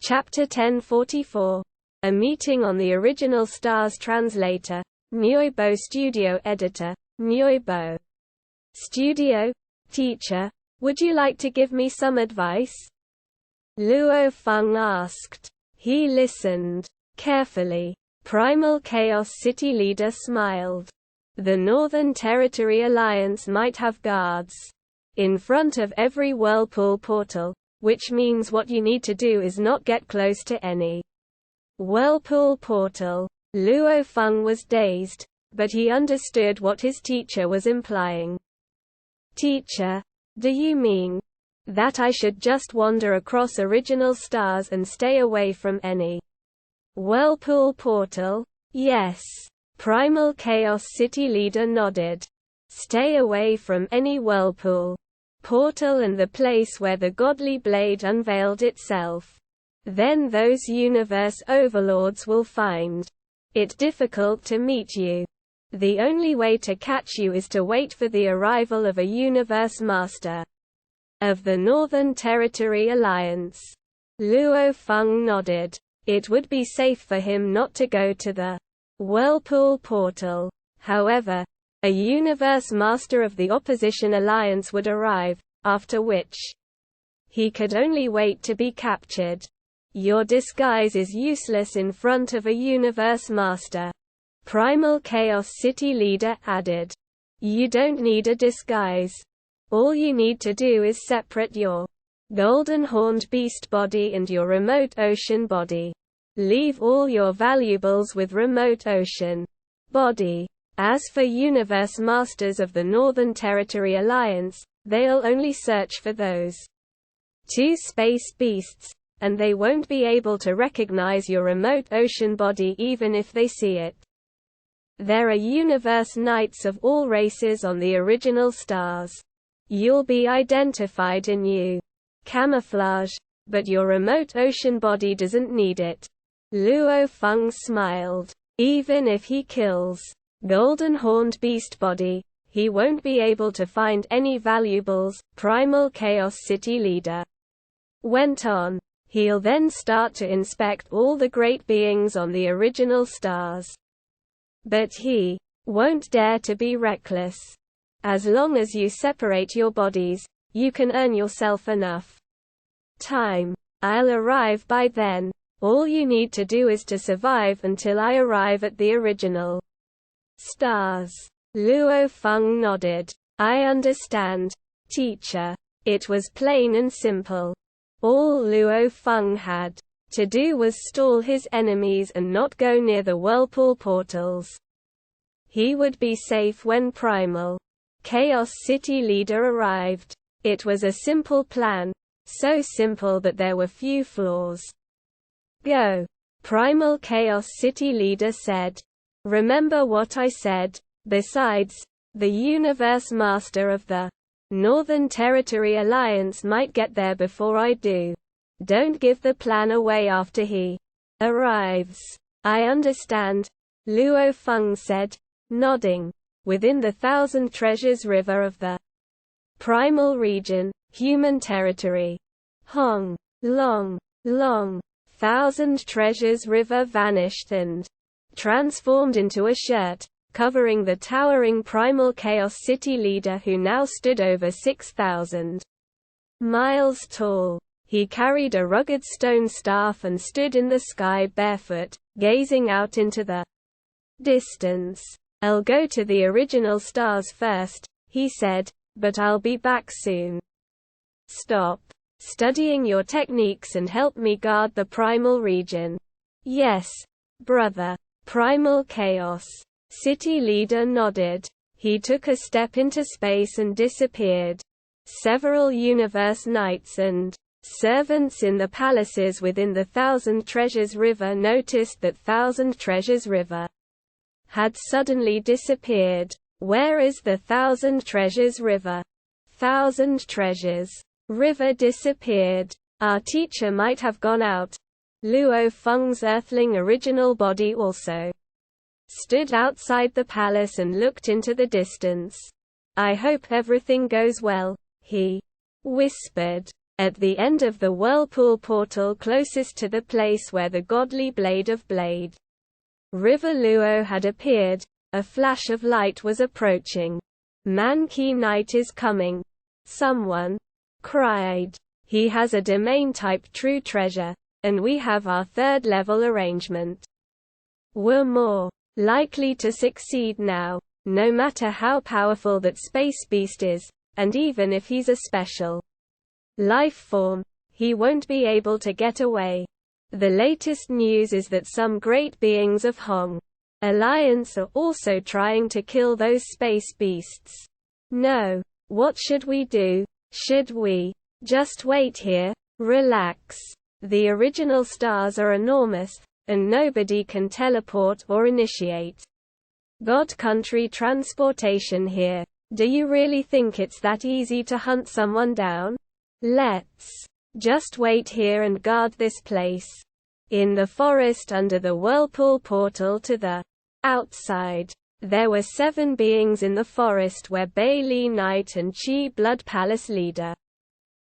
Chapter 1044. A meeting on the original stars. Translator, Myoibo. Studio editor, Myoibo. Studio. Teacher, would you like to give me some advice? Luo Feng asked. He listened carefully. Primal Chaos City leader smiled. The Northern Territory Alliance might have guards in front of every whirlpool portal, which means what you need to do is not get close to any whirlpool portal. Luo Feng was dazed, but he understood what his teacher was implying. Teacher, do you mean that I should just wander across original stars and stay away from any whirlpool portal? Yes. Primal Chaos City leader nodded. Stay away from any whirlpool portal and the place where the godly blade unveiled itself. Then those universe overlords will find it difficult to meet you. The only way to catch you is to wait for the arrival of a universe master of the Northern Territory Alliance. Luo Feng nodded. It would be safe for him not to go to the whirlpool portal. However, a universe master of the opposition alliance would arrive, after which he could only wait to be captured. Your disguise is useless in front of a universe master, Primal Chaos City leader added. You don't need a disguise. All you need to do is separate your golden horned beast body and your remote ocean body. Leave all your valuables with remote ocean body. As for universe masters of the Northern Territory Alliance, they'll only search for those two space beasts, and they won't be able to recognize your remote ocean body even if they see it. There are universe knights of all races on the original stars. You'll be identified in camouflage, but your remote ocean body doesn't need it. Luo Feng smiled. Even if he kills Golden Horned Beast Body, he won't be able to find any valuables, Primal Chaos City leader went on. He'll then start to inspect all the great beings on the original stars. But he won't dare to be reckless. As long as you separate your bodies, you can earn yourself enough time. I'll arrive by then. All you need to do is to survive until I arrive at the original stars. Luo Feng nodded. I understand, teacher. It was plain and simple. All Luo Feng had to do was stall his enemies and not go near the whirlpool portals. He would be safe when Primal Chaos City leader arrived. It was a simple plan, so simple that there were few flaws. Go. Primal Chaos City leader said. Remember what I said. Besides, the universe master of the Northern Territory Alliance might get there before I do. Don't give the plan away after he arrives. I understand, Luo Feng said, nodding. Within the Thousand Treasures River of the Primal Region, Human Territory. Hong. Long. Thousand Treasures River vanished and transformed into a shirt, covering the towering Primal Chaos City leader who now stood over 6,000 miles tall. He carried a rugged stone staff and stood in the sky barefoot, gazing out into the distance. I'll go to the original stars first, he said, but I'll be back soon. Stop studying your techniques and help me guard the primal region. Yes, brother. Primal Chaos City leader nodded. He took a step into space and disappeared. Several universe knights and servants in the palaces within the Thousand Treasures River noticed that Thousand Treasures River had suddenly disappeared. Where is the Thousand Treasures River? Thousand Treasures River disappeared. Our teacher might have gone out. Luo Feng's earthling original body also stood outside the palace and looked into the distance. I hope everything goes well, he whispered. at the end of the whirlpool portal closest to the place where the godly blade of Blade River Luo had appeared. A flash of light was approaching. "Man-Ki Night is coming," someone cried. "He has a domain-type true treasure, and we have our third-level arrangement. We're more likely to succeed now, no matter how powerful that space beast is, and even if he's a special life form, he won't be able to get away." The latest news is that some great beings of Hong Alliance are also trying to kill those space beasts. No. What should we do? Should we just wait here? Relax. The original stars are enormous, and nobody can teleport or initiate God Country transportation here. Do you really think it's that easy to hunt someone down? Let's just wait here and guard this place. In the forest under the whirlpool portal to the outside, there were 7 beings in the forest where Bei Li Knight and Qi Blood Palace leader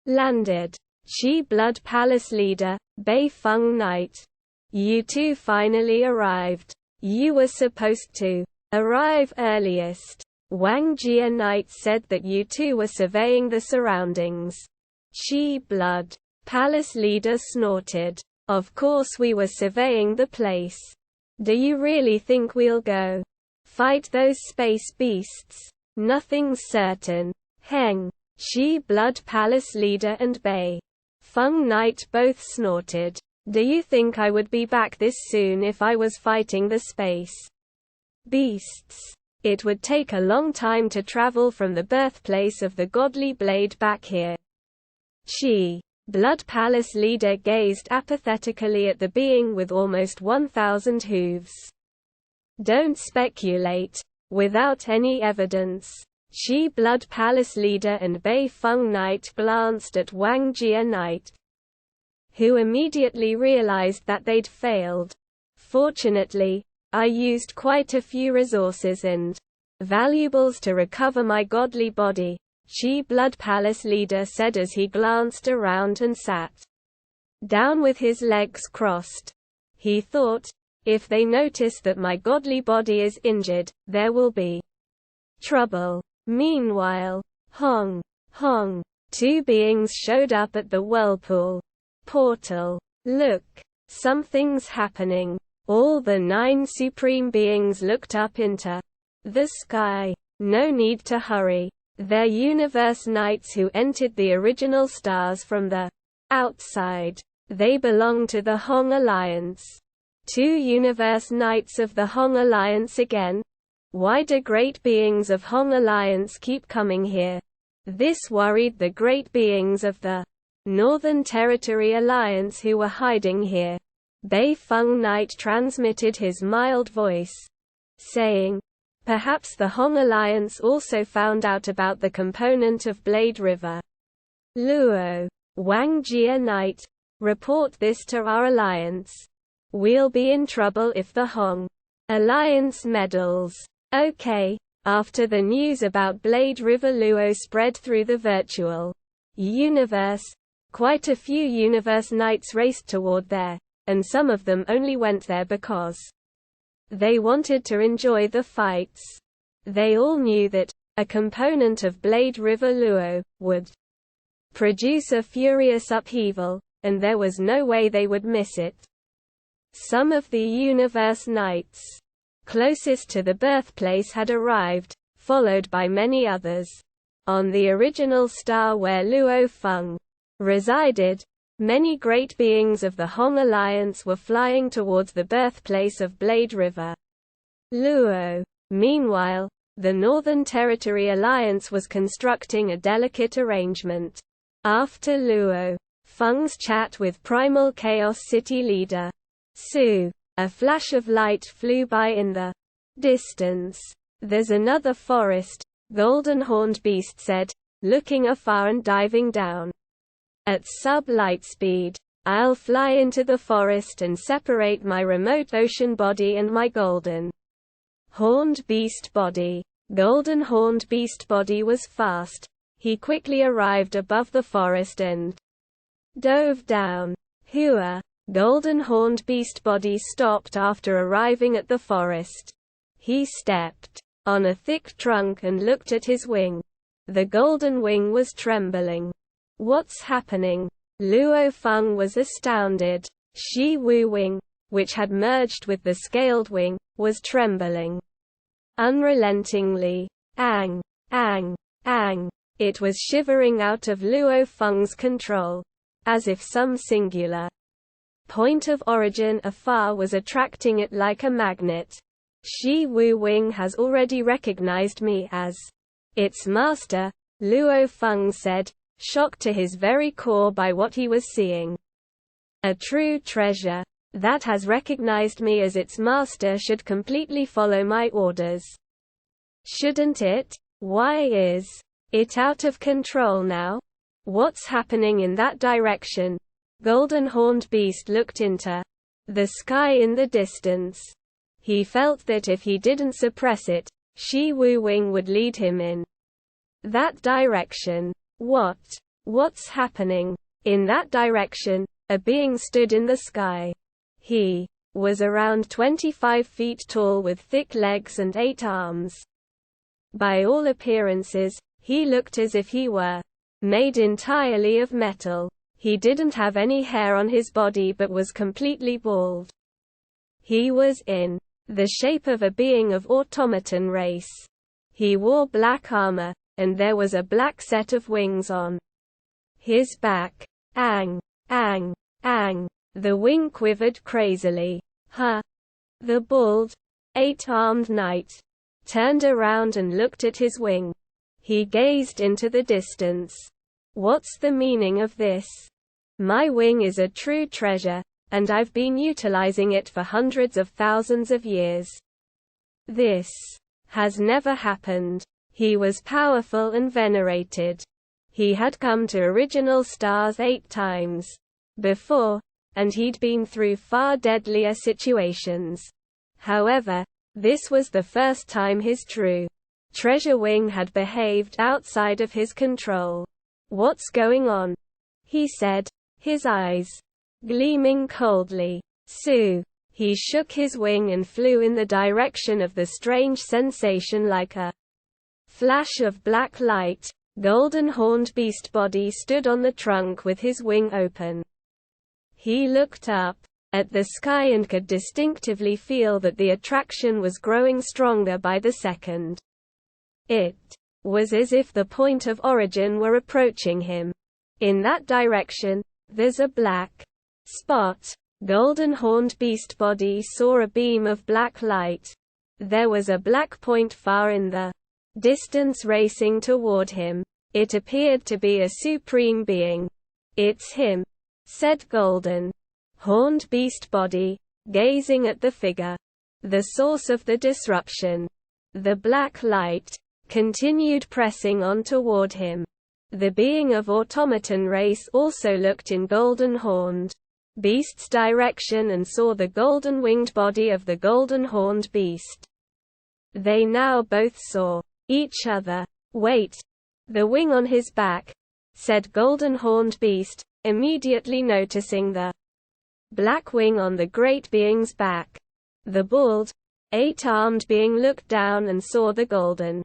landed. Qi Blood Palace leader, Bei Feng Knight. "You two finally arrived. You were supposed to arrive earliest." Wang Jia Knight said that you two were surveying the surroundings. Qi Blood Palace leader snorted. "Of course we were surveying the place. Do you really think we'll go fight those space beasts? Nothing's certain." Heng Qi Blood Palace leader and Bei Feng Knight both snorted. "Do you think I would be back this soon if I was fighting the space beasts? It would take a long time to travel from the birthplace of the godly blade back here." Qi Blood Palace leader gazed apathetically at the being with almost 1,000 hooves. "Don't speculate without any evidence." Qi Blood Palace leader and Bei Feng Knight glanced at Wang Jia Knight, who immediately realized that they'd failed. "Fortunately, I used quite a few resources and valuables to recover my godly body," Qi Blood Palace leader said as he glanced around and sat down with his legs crossed. He thought, "If they notice that my godly body is injured, there will be trouble." Meanwhile, Hong 2 beings showed up at the whirlpool portal. "Look, something's happening." All the 9 supreme beings looked up into the sky. "No need to hurry. They're Universe Knights who entered the original stars from the outside. They belong to the Hong Alliance." 2 Universe Knights of the Hong Alliance again? Why do great beings of Hong Alliance keep coming here? This worried the great beings of the Northern Territory Alliance who were hiding here. Bei Feng Knight transmitted his mild voice, saying, "Perhaps the Hong Alliance also found out about the component of Blade River Luo." Wang Jia Knight, "Report this to our alliance. We'll be in trouble if the Hong Alliance meddles." Okay. After the news about Blade River Luo spread through the virtual universe, quite a few Universe Knights raced toward there, and some of them only went there because they wanted to enjoy the fights. They all knew that a component of Blade River Luo would produce a furious upheaval, and there was no way they would miss it. Some of the Universe Knights closest to the birthplace had arrived, followed by many others. On the original star where Luo Feng resided, many great beings of the Hong Alliance were flying towards the birthplace of Blade River Luo. Meanwhile, the Northern Territory Alliance was constructing a delicate arrangement. After Luo Feng's chat with Primal Chaos City leader Su, a flash of light flew by in the distance. "There's another forest," Golden Horned Beast said, looking afar and diving down. "At sub-light speed, I'll fly into the forest and separate my remote ocean body and my golden horned beast body." Golden Horned Beast body was fast. He quickly arrived above the forest and dove down. Hua, golden-horned beast body stopped after arriving at the forest. He stepped on a thick trunk and looked at his wing. The golden wing was trembling. What's happening? Luo Feng was astounded. Shi Wu wing, which had merged with the scaled wing, was trembling unrelentingly. Ang, ang, ang. It was shivering out of Luo Feng's control, as if some singular point of origin afar was attracting it like a magnet. Shi Wu wing has already recognized me as its master, Luo Feng said, shocked to his very core by what he was seeing. A true treasure that has recognized me as its master should completely follow my orders. Shouldn't it? Why is it out of control now? What's happening in that direction? Golden-horned beast looked into the sky in the distance. He felt that if he didn't suppress it, Shi Wu wing would lead him in that direction. What's happening? In that direction, a being stood in the sky. He was around 25 feet tall with thick legs and 8 arms. By all appearances, he looked as if he were made entirely of metal. He didn't have any hair on his body but was completely bald. He was in the shape of a being of automaton race. He wore black armor, and there was a black set of wings on his back. Ang, ang, ang. The wing quivered crazily. Huh. The bald, 8-armed knight turned around and looked at his wing. He gazed into the distance. What's the meaning of this? My wing is a true treasure, and I've been utilizing it for hundreds of thousands of years. This has never happened. He was powerful and venerated. He had come to original stars 8 times before, and he'd been through far deadlier situations. However, this was the first time his true treasure wing had behaved outside of his control. What's going on? He said, his eyes gleaming coldly. Su. He shook his wing and flew in the direction of the strange sensation like a flash of black light. Golden-horned beast body stood on the trunk with his wing open. He looked up at the sky and could distinctively feel that the attraction was growing stronger by the second. It was as if the point of origin were approaching him. In that direction, there's a black spot. Golden-horned beast body saw a beam of black light. There was a black point far in the distance racing toward him. It appeared to be a supreme being. It's him, said golden-horned beast body, gazing at the figure. The source of the disruption. The black light continued pressing on toward him. The being of automaton race also looked in golden-horned beast's direction and saw the golden-winged body of the golden-horned beast. They now both saw each other. Wait. The wing on his back, said golden-horned beast, immediately noticing the black wing on the great being's back. The bald, 8-armed being looked down and saw the golden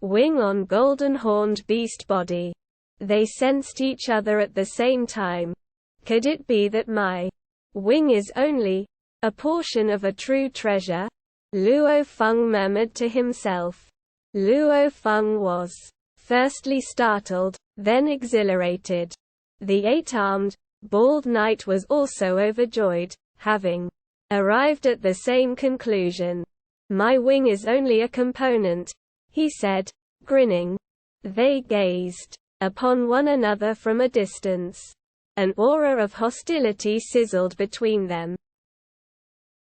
wing on golden-horned beast body. They sensed each other at the same time. Could it be that my wing is only a portion of a true treasure? Luo Feng murmured to himself. Luo Feng was firstly startled, then exhilarated. The 8-armed, bald knight was also overjoyed, having arrived at the same conclusion. My wing is only a component, he said, grinning. They gazed upon one another from a distance. An aura of hostility sizzled between them.